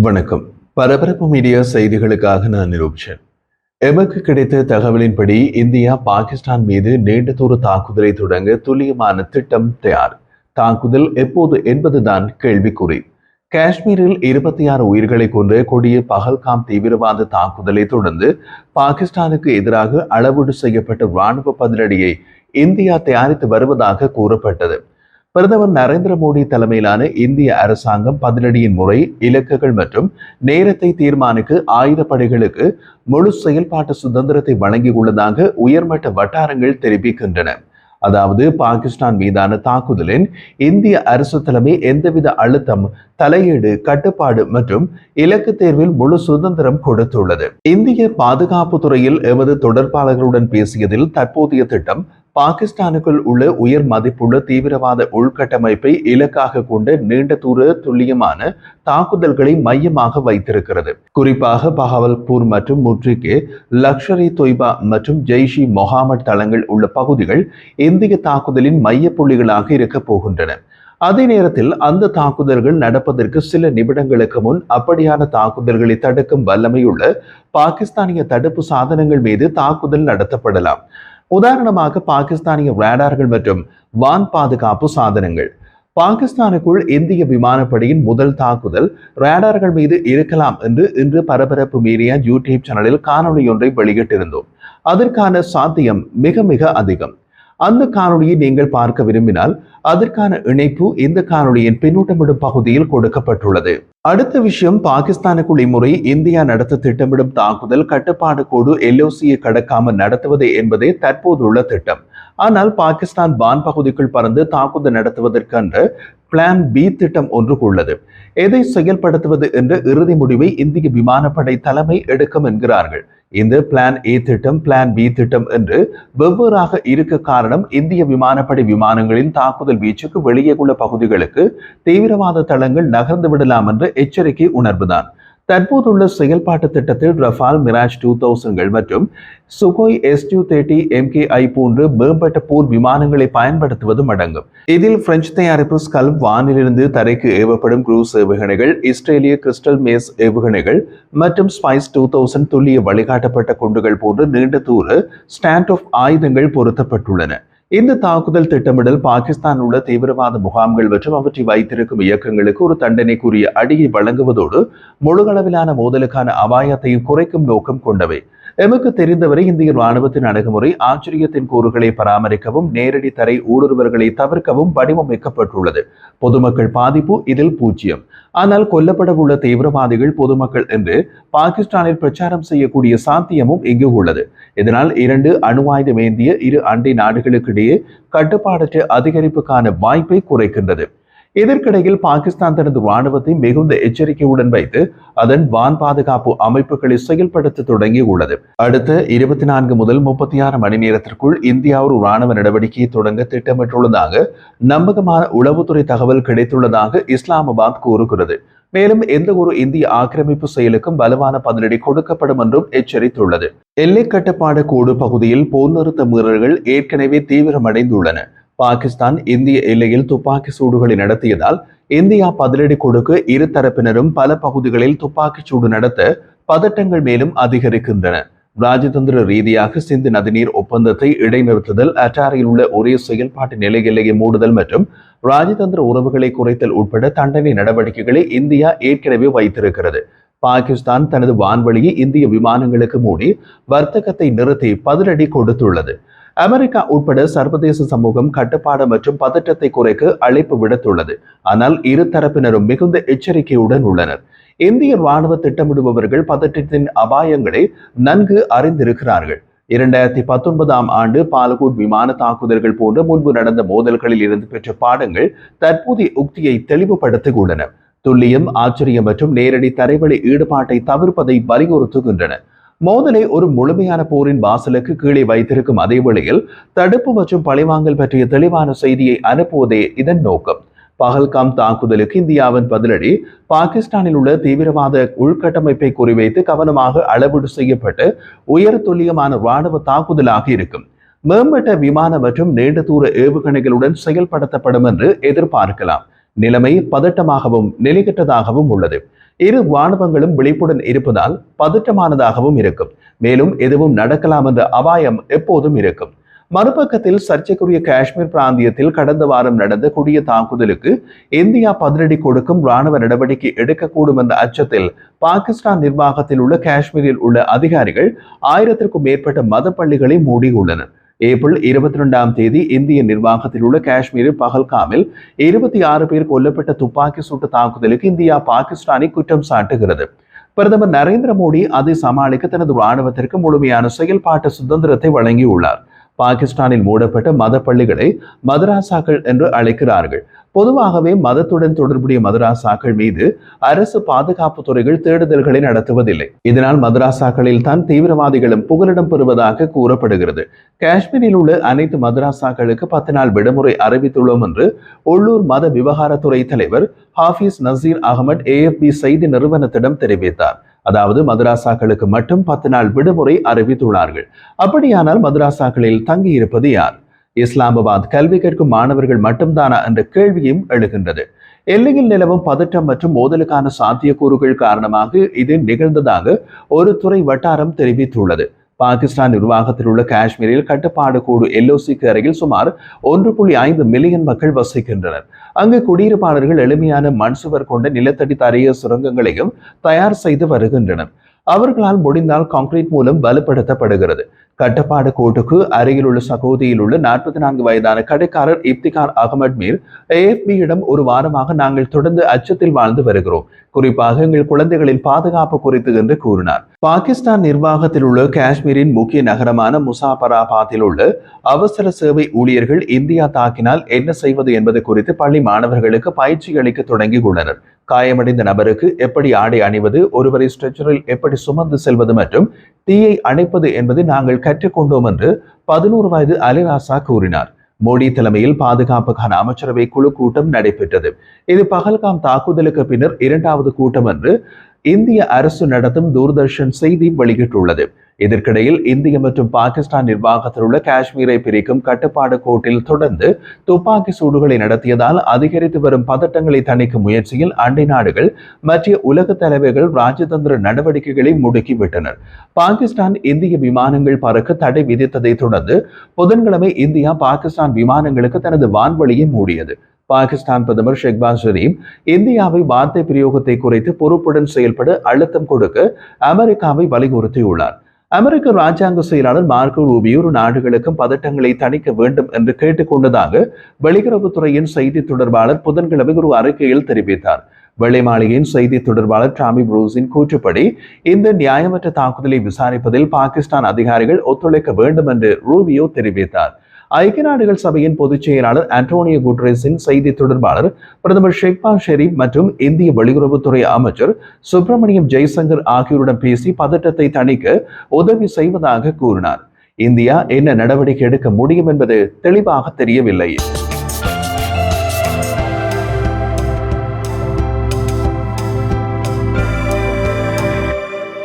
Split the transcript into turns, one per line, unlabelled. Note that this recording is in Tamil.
வணக்கம். பரபரப்பு மீடியா செய்திகளுக்காக நான் நிரூபிச்சேன். எமக்கு கிடைத்த தகவலின்படி இந்தியா பாகிஸ்தான் மீது நீண்ட தூர தாக்குதலை தொடங்க துல்லியமான திட்டம் தயார். தாக்குதல் எப்போது என்பதுதான் கேள்விக்குறி. காஷ்மீரில் 26 உயிர்களை கொன்ற கொடிய பகல்காம் தீவிரவாத தாக்குதலை தொடர்ந்து பாகிஸ்தானுக்கு எதிராக அளவீடு செய்யப்பட்ட ராணுவ பதிலடியை இந்தியா தயாரித்து வருவதாக கூறப்பட்டது. பிரதமர் நரேந்திர மோடி தலைமையிலான இந்திய அரசாங்கம் பதிலடியின் முறை, இலக்குகள் மற்றும் நேரத்தை தீர்மானிக்க ஆயுதப்படைகளுக்கு முழு செயல்பாட்டு சுதந்திரத்தை வழங்கியுள்ளதாக உயர்மட்ட வட்டாரங்கள் தெரிவிக்கின்றன. அதாவது பாகிஸ்தான் மீதான தாக்குதலின் இந்திய அரசு தலைமை எந்தவித அழுத்தம், தலையீடு, கட்டுப்பாடு மற்றும் இலக்கு தேர்வில் முழு சுதந்திரம் கொடுத்துள்ளது. இந்திய பாதுகாப்பு துறையில் எமது தொடர்பாளர்களுடன் பேசியதில் தற்போதைய திட்டம் பாகிஸ்தானுக்குள் உள்ள உயர் மதிப்புள்ள தீவிரவாத உள்கட்டமைப்பை இலக்காக கொண்ட நீண்ட தூர துல்லியமான தாக்குதல்களை மையமாக வைத்திருக்கிறது. குறிப்பாக பஹாவல்பூர் மற்றும் முட்ரிகே, லக்ஷர் இ தொய்பா மற்றும் ஜெய்ஷ் இ மொஹாமட் தளங்கள் உள்ள பகுதிகள் இந்திய தாக்குதலின் மைய புள்ளிகளாக இருக்கப் போகின்றன. அதே நேரத்தில் அந்த தாக்குதல்கள் நடப்பதற்கு சில நிமிடங்களுக்கு முன் அப்படியான தாக்குதல்களை தடுக்கும் வல்லமையுள்ள பாகிஸ்தானிய தடுப்பு சாதனங்கள் மீது தாக்குதல் நடத்தப்படலாம். உதாரணமாக பாகிஸ்தானிய ரேடார்கள் மற்றும் வான் பாதுகாப்பு சாதனங்கள். பாகிஸ்தானுக்குள் இந்திய விமானப்படையின் முதல் தாக்குதல் ரேடார்கள் மீது இருக்கலாம் என்று இன்று பரபரப்பு மீடியா யூடியூப் சேனலில் காணொலி ஒன்றை வெளியிட்டிருந்தோம். அதற்கான சாத்தியம் மிக மிக அதிகம். அந்த காணொலியை நீங்கள் பார்க்க விரும்பினால் அதற்கான இணைப்பு இந்த காணொலியின் பின்னூட்டமிடும் பகுதியில் கொடுக்கப்பட்டுள்ளது. அடுத்த விஷயம், பாகிஸ்தானுக்குள் இம்முறை இந்தியா நடத்த திட்டமிடும் தாக்குதல் கட்டுப்பாடு கோடு எல்ஓசியை கடக்காமல் நடத்துவது என்பதே தற்போதுள்ள திட்டம். ஆனால் பாகிஸ்தான் வான் பகுதிக்குள் பறந்து தாக்குதல் நடத்துவதற்கென்ற பிளான் பி திட்டம் ஒன்று உள்ளது. எதை செயல்படுத்துவது என்ற இறுதி முடிவை இந்திய விமானப்படை தலைமை எடுக்கும் என்கிறார்கள். இந்த பிளான் ஏ திட்டம், பிளான் பி திட்டம் என்று வெவ்வேறாக இருக்க காரணம், இந்திய விமானப்படை விமானங்களின் தாக்குதல் வீச்சுக்கு வெளியே உள்ள பகுதிகளுக்கு தீவிரவாத தளங்கள் நகர்ந்து விடலாம் என்ற எச்சரிக்கை உணர்வுதான். தற்போதுள்ள செயல்பாட்டு திட்டத்தில் ரஃபால், மிராஜ் 2000கள் மற்றும் சுகோய் SU-30 MKI போன்ற மேம்பட்ட போர் விமானங்களை பயன்படுத்துவதும் அடங்கும். இதில் பிரெஞ்சு தயாரிப்பு ஸ்கல்ப் வானிலிருந்து தரைக்கு ஏவப்படும் குரூஸ் ஏவுகணைகள், இஸ்ரேலிய கிறிஸ்டல் மேஸ் ஏவுகணைகள் மற்றும் ஸ்பைஸ் 2000 துல்லிய வழிகாட்டப்பட்ட குண்டுகள் போன்ற நீண்ட தூர ஸ்டாண்ட் ஆஃப் ஆயுதங்கள் பொருத்தப்பட்டுள்ளன. இந்த தாக்குதல் திட்டமிடல் பாகிஸ்தான் உள்ள தீவிரவாத முகாம்கள் மற்றும் அவற்றை வைத்திருக்கும் இயக்கங்களுக்கு ஒரு தண்டனைக்குரிய அடியை வழங்குவதோடு முழுகளவிலான மோதலுக்கான அபாயத்தையும் குறைக்கும் நோக்கம் கொண்டவை. எமக்கு தெரிந்தவரை இந்திய ராணுவத்தின் அணுகுமுறை ஆச்சரியத்தின் கூறுகளை பராமரிக்கவும் நேரடி தரை ஊடுருவல்களை தவிர்க்கவும் வடிவமைக்கப்பட்டுள்ளது. பொதுமக்கள் பாதிப்பு இதில் 0. ஆனால் கொல்லப்பட உள்ள தீவிரவாதிகள் பொதுமக்கள் என்று பாகிஸ்தானில் பிரச்சாரம் செய்யக்கூடிய சாத்தியமும் இங்கு உள்ளது. இதனால் 2 அணு ஆயுதம் ஏந்திய இரு அண்டை நாடுகளுக்கிடையே கட்டுப்பாடற்ற அதிகரிப்புக்கான வாய்ப்பை குறைக்கின்றது. இதற்கிடையில் பாகிஸ்தான் தனது ராணுவத்தை மிகுந்த எச்சரிக்கையுடன் வைத்து அதன் வான் பாதுகாப்பு அமைப்புகளை செயல்படுத்த தொடங்கியுள்ளது. அடுத்த 24 முதல் 36 மணி நேரத்திற்குள் இந்தியா ஒரு ராணுவ நடவடிக்கையை தொடங்க திட்டமிட்டுள்ளதாக நம்பகமான உளவுத்துறை தகவல் கிடைத்துள்ளதாக இஸ்லாமாபாத் கூறுகிறது. மேலும் எந்த ஒரு இந்திய ஆக்கிரமிப்பு செயலுக்கும் வலுவான பதிலடி கொடுக்கப்படும் என்றும் எச்சரித்துள்ளது. எல்லை கட்டுப்பாடு கோடு பகுதியில் போர் நிறுத்த மீறல்கள் ஏற்கனவே தீவிரமடைந்துள்ளன. பாகிஸ்தான் இந்திய எல்லையில் துப்பாக்கி சூடுகளை நடத்தியதால் இந்தியா பதிலடி கொடுக்க இரு தரப்பினரும் பல பகுதிகளில் துப்பாக்கி சூடு நடத்த பதட்டங்கள் மேலும் அதிகரிக்கின்றன. ராஜதந்திர ரீதியாக சிந்து நதிநீர் ஒப்பந்தத்தை இடைநிறுத்துதல், அட்டாரியில் உள்ள ஒரே செயல்பாட்டு நிலை எல்லையை மூடுதல் மற்றும் ராஜதந்திர உறவுகளை குறைத்தல் உட்பட தண்டனை நடவடிக்கைகளை இந்தியா ஏற்கனவே வைத்திருக்கிறது. பாகிஸ்தான் தனது வான்வழியை இந்திய விமானங்களுக்கு மூடி வர்த்தகத்தை நிறுத்தி பதிலடி கொடுத்துள்ளது. அமெரிக்கா உட்பட சர்வதேச சமூகம் கட்டுப்பாடு மற்றும் பதற்றத்தை குறைக்க அழைப்பு விடுத்துள்ளது. ஆனால் இரு தரப்பினரும் மிகுந்த எச்சரிக்கையுடன் உள்ளனர். இந்திய ராணுவ திட்டமிடுபவர்கள் பதற்றத்தின் அபாயங்களை நன்கு அறிந்திருக்கிறார்கள். 2019ஆம் ஆண்டு பாலகோட் விமான தாக்குதல்கள் போன்ற முன்பு நடந்த மோதல்களில் இருந்து பெற்ற பாடங்கள் தற்போதைய உக்தியை தெளிவுபடுத்தியுள்ளன. துல்லியம், ஆச்சரியம் மற்றும் நேரடி தரைவழி ஈடுபாட்டை தவிர்ப்பதை வலியுறுத்துகின்றன. மோதலை ஒரு முழுமையான போரின் வாசலுக்கு கீழே வைத்திருக்கும் அதே வேளையில் தடுப்பு மற்றும் பழிவாங்கல் பற்றிய தெளிவான செய்தியை அனுப்புவதே இதன் நோக்கம். பஹல்காம் தாக்குதலுக்கு இந்தியாவின் பதிலடி பாகிஸ்தானில் உள்ள தீவிரவாத உள்கட்டமைப்பை குறிவைத்து கவனமாக அளவீடு செய்யப்பட்டு உயர் துல்லியமான ராணுவ தாக்குதலாக இருக்கும். மேம்பட்ட விமான மற்றும் நீண்ட தூர ஏவுகணைகளுடன் செயல்படுத்தப்படும் என்று எதிர்பார்க்கலாம். நிலைமை பதட்டமாகவும் நிலையற்றதாகவும் உள்ளது. இரு வானவங்களும் விழிப்புடன் இருப்பதால் பதட்டமானதாகவும் இருக்கும். மேலும் எதுவும் நடக்கலாம் என்ற அபாயம் எப்போதும் இருக்கும். மறுபக்கத்தில் சர்ச்சைக்குரிய காஷ்மீர் பிராந்தியத்தில் கடந்த வாரம் நடந்த கொடிய தாக்குதலுக்கு இந்தியா பதிலடி கொடுக்கும் ராணுவ நடவடிக்கை எடுக்கக்கூடும் என்ற அச்சத்தில் பாகிஸ்தான் நிர்வாகத்தில் உள்ள காஷ்மீரில் உள்ள அதிகாரிகள் 1000க்கும் மேற்பட்ட மத பள்ளிகளை மூடியுள்ளனர். ஏப்ரல் 22ஆம் தேதி இந்திய நிர்வாகத்தில் உள்ள காஷ்மீரில் பகல்காமில் 26 பேர் கொல்லப்பட்ட துப்பாக்கி சூட்டு தாக்குதலுக்கு இந்தியா பாகிஸ்தானை குற்றம் சாட்டுகிறது. பிரதமர் நரேந்திர மோடி அதை சமாளிக்க தனது ராணுவத்திற்கு முழுமையான செயல்பாட்டு சுதந்திரத்தை வழங்கியுள்ளார். பாகிஸ்தானில் மூடப்பட்ட மத பள்ளிகளை மதராசாக்கள் என்று அழைக்கிறார்கள். பொதுவாகவே மதத்துடன் தொடர்புடைய மதராசாக்கள் மீது அரசு பாதுகாப்பு துறைகள் தேடுதல்களை நடத்துவதில்லை. இதனால் மதராசாக்களில் தான் தீவிரவாதிகளும் புகலிடம் பெறுவதாக கூறப்படுகிறது. காஷ்மீரில் உள்ள அனைத்து மதராசாக்களுக்கு 10 நாள் விடுமுறை அறிவித்துள்ளோம் என்று உள்ளூர் மத விவகாரத்துறை தலைவர் ஹாஃபிஸ் நசீர் அகமது AFP செய்தி நிறுவனத்திடம் தெரிவித்தார். அதாவது மதராசாக்களுக்கு மட்டும் 10 நாள் விடுமுறை அறிவித்துள்ளார்கள். அப்படியானால் மதராசாக்களில் தங்கியிருப்பது யார்? இஸ்லாமாபாத் கல்வி கற்கும் மாணவர்கள் மட்டும்தானா என்ற கேள்வியும் எழுகின்றது. எல்லையில் நிலவும் பதற்றம் மற்றும் மோதலுக்கான சாத்தியக்கூறுகள் காரணமாக இது நிகழ்ந்ததாக ஒரு துறை வட்டாரம் தெரிவித்துள்ளது. பாகிஸ்தான் நிர்வாகத்தில் உள்ள காஷ்மீரில் கட்டுப்பாடு கோடு LOCக்கு அருகில் சுமார் 1.5 மில்லியன் மக்கள் வசிக்கின்றனர். அங்கு குடியிருப்பாளர்கள் எளிமையான மண் சுவர் கொண்ட நிலத்தடி தரைய சுரங்கங்களையும் தயார் செய்து வருகின்றனர். அவர்களால் முடிந்தால் கான்கிரீட் மூலம் வலுப்படுத்தப்படுகிறது. கட்டுப்பாடு கோட்டுக்கு அருகில் உள்ள சகோதியில் உள்ள 44 வயதான கடைக்காரர் இப்திகார் அகமது மீர் AFP-யிடம் ஒரு வாரமாக நாங்கள் தொடர்ந்து அச்சத்தில் வாழ்ந்து வருகிறோம், குறிப்பாக எங்கள் குழந்தைகளின் பாதுகாப்பு குறித்து என்று கூறினார். பாகிஸ்தான் நிர்வாகத்தில் உள்ள காஷ்மீரின் முக்கிய நகரமான முசாபராபாத்தில் உள்ள அவசர சேவை ஊழியர்கள் இந்தியா தாக்கினால் என்ன செய்வது என்பது குறித்து பள்ளி மாணவர்களுக்கு பயிற்சி அளிக்க தொடங்கியுள்ளனர். காயமடைந்த நபருக்கு எப்படி ஆடை அணிவது, ஒருவரை ஸ்ட்ரெச்சரில் எப்படி சுமந்து செல்வது மற்றும் தீயை அணைப்பது என்பதை நாங்கள் கற்றுக்கொண்டோம் என்று 11 வயது அலிராசா கூறினார். மோடி தலைமையில் பாதுகாப்புக்கான அமைச்சரவை குழு கூட்டம் நடைபெற்றது. இது பகல்காம் தாக்குதலுக்கு பின்னர் 2வது கூட்டம் என்று இந்திய அரசு நடத்தும் தூர்தர்ஷன் செய்தி வெளியிட்டுள்ளது. இதற்கிடையில் இந்திய மற்றும் பாகிஸ்தான் நிர்வாகத்தில் உள்ள காஷ்மீரை பிரிக்கும் கட்டுப்பாடு கோட்டில் தொடர்ந்து துப்பாக்கி சூடுகளை நடத்தியதால் அதிகரித்து வரும் பதட்டங்களை தணிக்கும் முயற்சியில் அண்டை நாடுகள் மற்ற உலக தலைவர்கள் ராஜதந்திர நடவடிக்கைகளை முடுக்கிவிட்டனர். பாகிஸ்தான் இந்திய விமானங்கள் பறக்க தடை விதித்ததை தொடர்ந்து புதன்கிழமை இந்தியா பாகிஸ்தான் விமானங்களுக்கு தனது வான்வழியை மூடியது. பாகிஸ்தான் பிரதமர் ஷெஹ்பாஸ் ஷெரீப் இந்தியாவை வார்த்தை பிரயோகத்தை குறைத்து பொறுப்புடன் செயல்பட அழுத்தம் கொடுக்க அமெரிக்காவை வலியுறுத்தியுள்ளார். அமெரிக்க ராஜாங்க செயலாளர் மார்க்கோ ரூபியோ நாடுகளுக்கும் பதட்டங்களை தணிக்க வேண்டும் என்று கேட்டுக்கொண்டதாக வெளியுறவுத்துறையின் செய்தி தொடர்பாளர் புதன்கிழமை ஒரு அறிக்கையில் தெரிவித்தார். வெள்ளை மாளிகையின் செய்தி தொடர்பாளர் டாமி புரூஸின் கூற்றுப்படி இந்த நியாயமற்ற தாக்குதலை விசாரிப்பதில் பாகிஸ்தான் அதிகாரிகள் ஒத்துழைக்க வேண்டும் என்று ரூபியோ தெரிவித்தார். ஐக்கிய நாடுகள் சபையின் பொதுச் செயலாளர் ஆண்டோனியோ குட்ரஸின் செய்தி தொடர்பாளர் பிரதமர் ஷெஹ்பாஸ் ஷெரீப் மற்றும் இந்திய வெளியுறவுத்துறை அமைச்சர் சுப்பிரமணியம் ஜெய்சங்கர் ஆகியோருடன் பேசி பதட்டத்தை தணிக்க உதவி செய்வதாக கூறினார். இந்தியா என்ன நடவடிக்கை எடுக்க முடியும் என்பது தெளிவாக தெரியவில்லை.